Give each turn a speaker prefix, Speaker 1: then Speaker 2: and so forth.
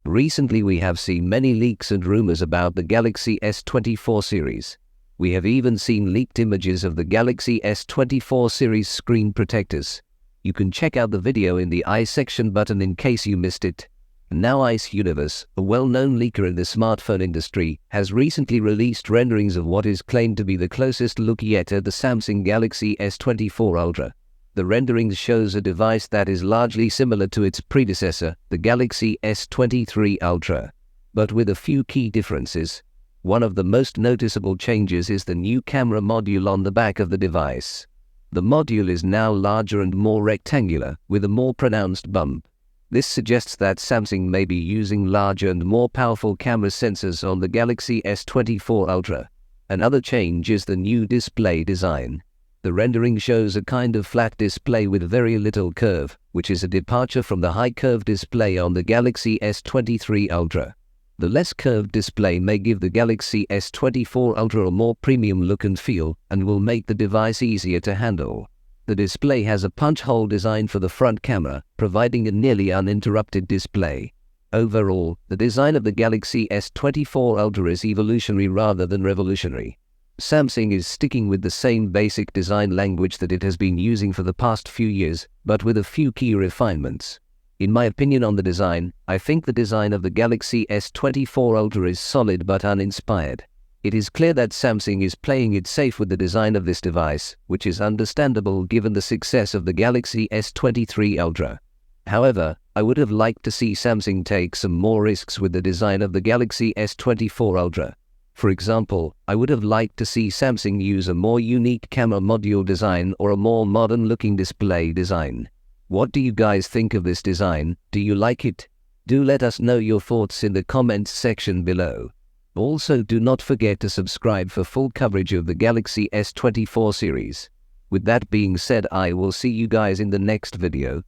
Speaker 1: Recently we have seen many leaks and rumors about the Galaxy S24 series. We have even seen leaked images of the Galaxy S24 series screen protectors. You can check out the video in the I section button in case you missed it. Now Ice Universe, a well-known leaker in the smartphone industry, has recently released renderings of what is claimed to be the closest look yet at the Samsung Galaxy S24 Ultra. The renderings shows a device that is largely similar to its predecessor, the Galaxy S23 Ultra, but with a few key differences. One of the most noticeable changes is the new camera module on the back of the device. The module is now larger and more rectangular, with a more pronounced bump. This suggests that Samsung may be using larger and more powerful camera sensors on the Galaxy S24 Ultra. Another change is the new display design. The rendering shows a kind of flat display with very little curve, which is a departure from the high curve display on the Galaxy S23 Ultra. The less curved display may give the Galaxy S24 Ultra a more premium look and feel, and will make the device easier to handle. The display has a punch hole design for the front camera, providing a nearly uninterrupted display. Overall, the design of the Galaxy S24 Ultra is evolutionary rather than revolutionary. Samsung is sticking with the same basic design language that it has been using for the past few years, but with a few key refinements. In my opinion on the design, I think the design of the Galaxy S24 Ultra is solid but uninspired. It is clear that Samsung is playing it safe with the design of this device, which is understandable given the success of the Galaxy S23 Ultra. However, I would have liked to see Samsung take some more risks with the design of the Galaxy S24 Ultra. For example, I would have liked to see Samsung use a more unique camera module design or a more modern-looking display design. What do you guys think of this design? Do you like it? Do let us know your thoughts in the comments section below. Also, do not forget to subscribe for full coverage of the Galaxy S24 series. With that being said, I will see you guys in the next video.